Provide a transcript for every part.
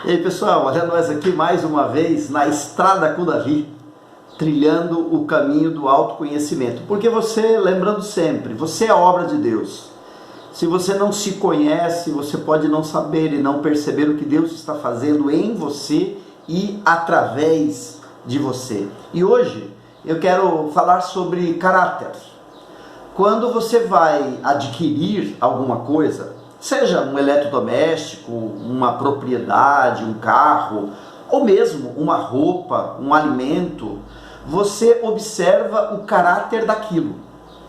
E aí pessoal, olha nós aqui mais uma vez na estrada com Davi, trilhando o caminho do autoconhecimento. Porque você, lembrando sempre, você é a obra de Deus. Se você não se conhece, você pode não saber e não perceber o que Deus está fazendo em você e através de você. E hoje eu quero falar sobre caráter. Quando você vai adquirir alguma coisa, seja um eletrodoméstico, uma propriedade, um carro, ou mesmo uma roupa, um alimento, você observa o caráter daquilo.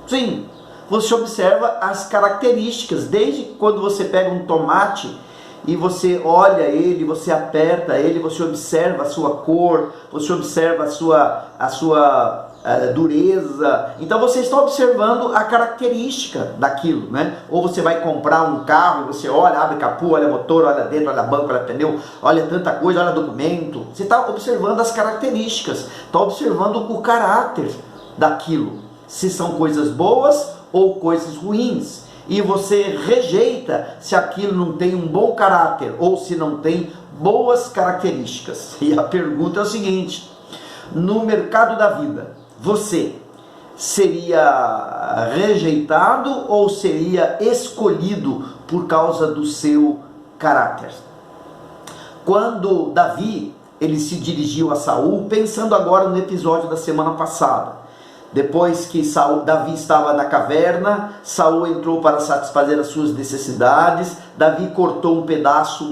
Sim, você observa as características, desde quando você pega um tomate e você olha ele, você aperta ele, você observa a sua cor, você observa a sua dureza. Então você está observando a característica daquilo, né? Ou você vai comprar um carro e você olha, abre capô, olha motor, olha dentro, olha banco, olha pneu, olha tanta coisa, olha documento. Você está observando as características, está observando o caráter daquilo, se são coisas boas ou coisas ruins. E você rejeita se aquilo não tem um bom caráter ou se não tem boas características. E a pergunta é o seguinte: no mercado da vida, você seria rejeitado ou seria escolhido por causa do seu caráter? Quando Davi ele se dirigiu a Saul, pensando agora no episódio da semana passada, depois que Davi estava na caverna, Saul entrou para satisfazer as suas necessidades, Davi cortou um pedaço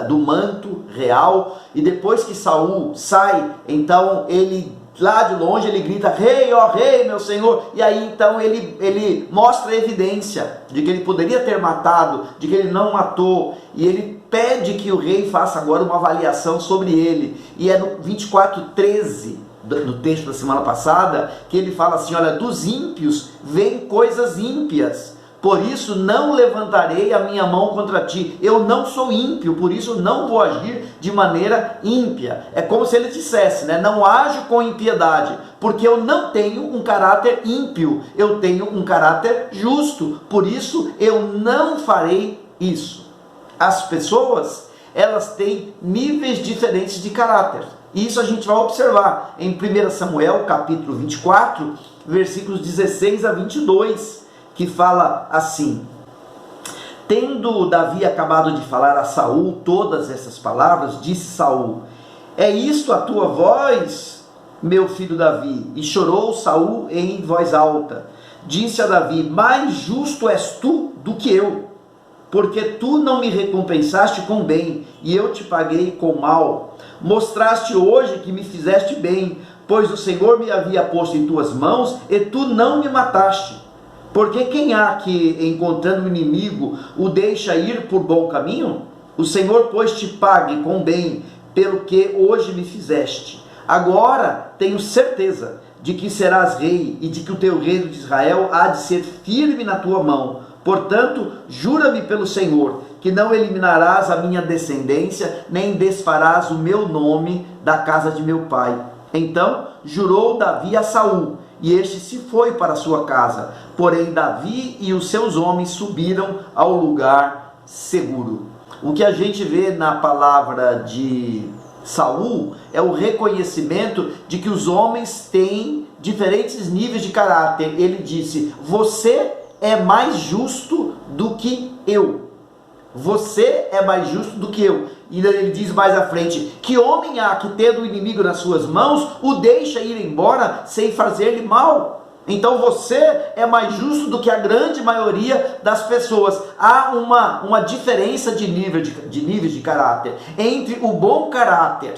do manto real, e depois que Saul sai, então ele, lá de longe, ele grita: rei, ó rei, meu senhor. E aí então ele mostra a evidência de que ele poderia ter matado, de que ele não matou, e ele pede que o rei faça agora uma avaliação sobre ele. E é no 24:13 no texto da semana passada, que ele fala assim: olha, dos ímpios vêm coisas ímpias, por isso não levantarei a minha mão contra ti. Eu não sou ímpio, por isso não vou agir de maneira ímpia. É como se ele dissesse, né? Não ajo com impiedade, porque eu não tenho um caráter ímpio, eu tenho um caráter justo, por isso eu não farei isso. As pessoas, elas têm níveis diferentes de caráter. E isso a gente vai observar em 1 Samuel, capítulo 24, versículos 16 a 22, que fala assim: tendo Davi acabado de falar a Saul todas essas palavras, disse Saul: é isto a tua voz, meu filho Davi? E chorou Saul em voz alta. Disse a Davi: mais justo és tu do que eu, porque tu não me recompensaste com bem, e eu te paguei com mal. Mostraste hoje que me fizeste bem, pois o Senhor me havia posto em tuas mãos, e tu não me mataste. Porque quem há que, encontrando o inimigo, o deixa ir por bom caminho? O Senhor, pois, te pague com bem, pelo que hoje me fizeste. Agora tenho certeza de que serás rei, e de que o teu reino de Israel há de ser firme na tua mão. Portanto, jura-me pelo Senhor, que não eliminarás a minha descendência, nem desfarás o meu nome da casa de meu pai. Então jurou Davi a Saul, e este se foi para sua casa. Porém Davi e os seus homens subiram ao lugar seguro. O que a gente vê na palavra de Saul é o reconhecimento de que os homens têm diferentes níveis de caráter. Ele disse: você é mais justo do que eu. Você é mais justo do que eu. E ele diz mais à frente: que homem há que, tendo o inimigo nas suas mãos, o deixa ir embora sem fazer-lhe mal? Então você é mais justo do que a grande maioria das pessoas. Há uma diferença de níveis de caráter. Entre o bom caráter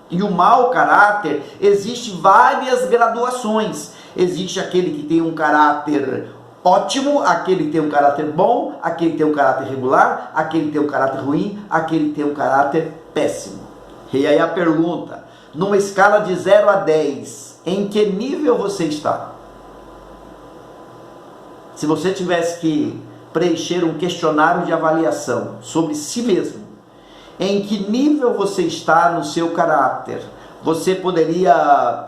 e o mau caráter, existem várias graduações. Existe aquele que tem um caráter ótimo, aquele que tem um caráter bom, aquele que tem um caráter regular, aquele que tem um caráter ruim, aquele que tem um caráter péssimo. E aí a pergunta: numa escala de 0 a 10, em que nível você está? Se você tivesse que preencher um questionário de avaliação sobre si mesmo, em que nível você está no seu caráter? Você poderia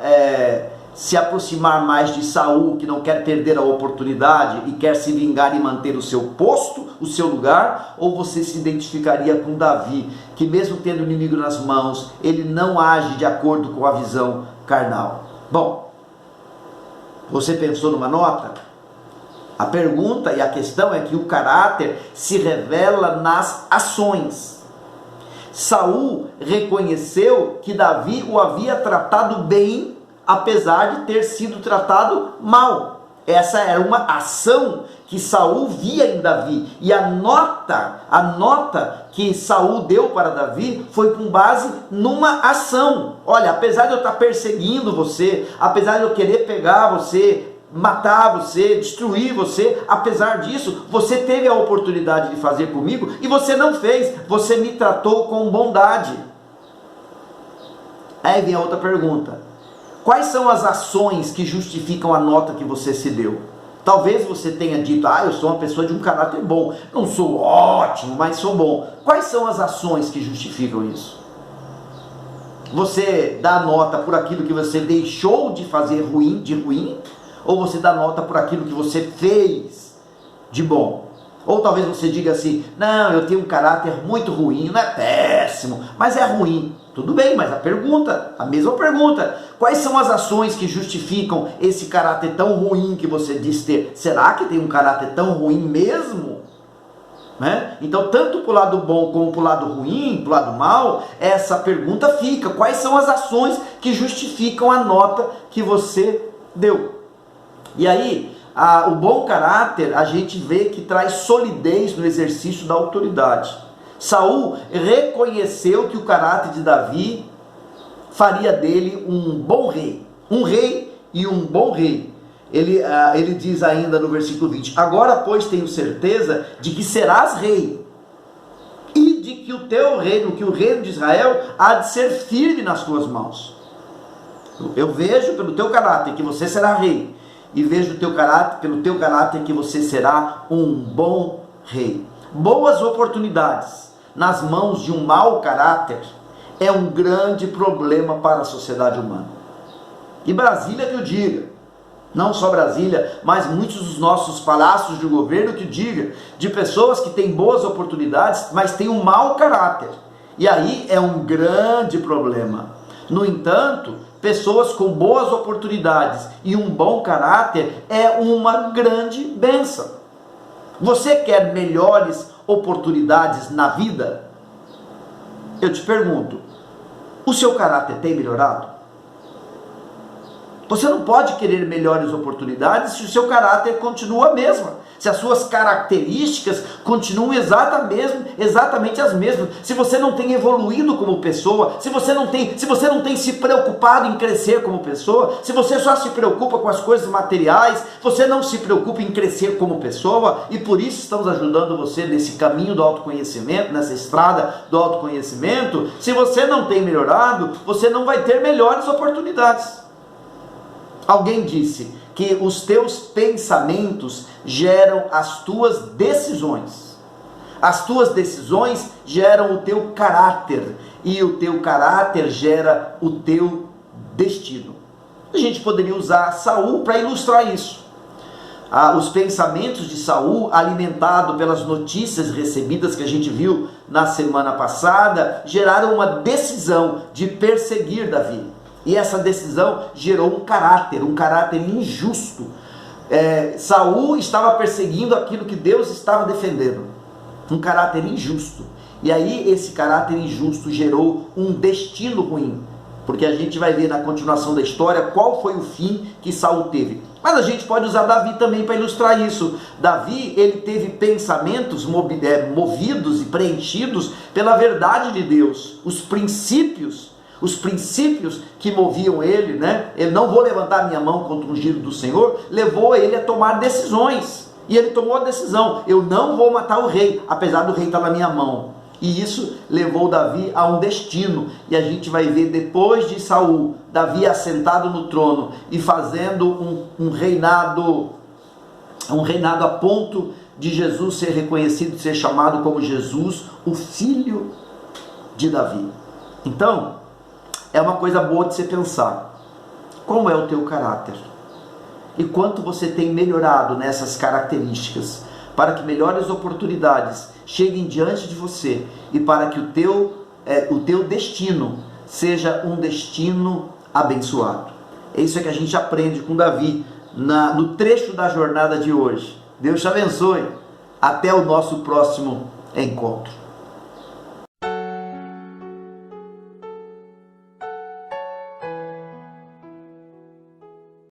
se aproximar mais de Saul, que não quer perder a oportunidade e quer se vingar e manter o seu posto, o seu lugar? Ou você se identificaria com Davi, que mesmo tendo o inimigo nas mãos, ele não age de acordo com a visão carnal? Bom, você pensou numa nota? A pergunta e a questão é que o caráter se revela nas ações. Saul reconheceu que Davi o havia tratado bem, apesar de ter sido tratado mal. Essa era uma ação que Saul via em Davi. E a nota que Saul deu para Davi foi com base numa ação. Olha, apesar de eu estar perseguindo você, apesar de eu querer pegar você, matar você, destruir você, apesar disso, você teve a oportunidade de fazer comigo e você não fez, você me tratou com bondade. Aí vem a outra pergunta: quais são as ações que justificam a nota que você se deu? Talvez você tenha dito: eu sou uma pessoa de um caráter bom, não sou ótimo, mas sou bom. Quais são as ações que justificam isso? Você dá nota por aquilo que você deixou de fazer de ruim? Ou você dá nota por aquilo que você fez de bom? Ou talvez você diga assim: não, eu tenho um caráter muito ruim, não é péssimo, mas é ruim. Tudo bem, mas a mesma pergunta: quais são as ações que justificam esse caráter tão ruim que você diz ter? Será que tem um caráter tão ruim mesmo? Né? Então, tanto para o lado bom como para o lado ruim, para o lado mal, essa pergunta fica: quais são as ações que justificam a nota que você deu? E aí, o bom caráter, a gente vê que traz solidez no exercício da autoridade. Saul reconheceu que o caráter de Davi faria dele um bom rei. Um rei e um bom rei. Ele diz ainda no versículo 20: agora, pois, tenho certeza de que serás rei, e de que o teu reino, que o reino de Israel, há de ser firme nas tuas mãos. Eu vejo pelo teu caráter que você será rei, e vejo pelo teu caráter que você será um bom rei. Boas oportunidades nas mãos de um mau caráter é um grande problema para a sociedade humana. E Brasília que o diga, não só Brasília, mas muitos dos nossos palácios de governo que o diga, de pessoas que têm boas oportunidades, mas têm um mau caráter. E aí é um grande problema. No entanto, pessoas com boas oportunidades e um bom caráter é uma grande bênção. Você quer melhores oportunidades na vida? Eu te pergunto, o seu caráter tem melhorado? Você não pode querer melhores oportunidades se o seu caráter continua a mesma, se as suas características continuam exatamente as mesmas, se você não tem evoluído como pessoa, se você não tem se preocupado em crescer como pessoa, se você só se preocupa com as coisas materiais, você não se preocupa em crescer como pessoa, e por isso estamos ajudando você nesse caminho do autoconhecimento, nessa estrada do autoconhecimento. Se você não tem melhorado, você não vai ter melhores oportunidades. Alguém disse que os teus pensamentos geram as tuas decisões. As tuas decisões geram o teu caráter. E o teu caráter gera o teu destino. A gente poderia usar Saul para ilustrar isso. Os pensamentos de Saul, alimentado pelas notícias recebidas que a gente viu na semana passada, geraram uma decisão de perseguir Davi. E essa decisão gerou um caráter injusto. Saul estava perseguindo aquilo que Deus estava defendendo. Um caráter injusto. E aí esse caráter injusto gerou um destino ruim. Porque a gente vai ver na continuação da história qual foi o fim que Saul teve. Mas a gente pode usar Davi também para ilustrar isso. Davi, ele teve pensamentos movidos e preenchidos pela verdade de Deus. Os princípios que moviam ele, né? Ele não vou levantar minha mão contra o ungido do Senhor, levou ele a tomar decisões. E ele tomou a decisão: eu não vou matar o rei, apesar do rei estar na minha mão. E isso levou Davi a um destino. E a gente vai ver depois de Saul, Davi assentado no trono e fazendo um reinado a ponto de Jesus ser reconhecido, ser chamado como Jesus, o filho de Davi. Então, é uma coisa boa de se pensar. Como é o teu caráter? E quanto você tem melhorado nessas características para que melhores oportunidades cheguem diante de você e para que o teu destino seja um destino abençoado. É isso que a gente aprende com Davi no trecho da jornada de hoje. Deus te abençoe. Até o nosso próximo encontro.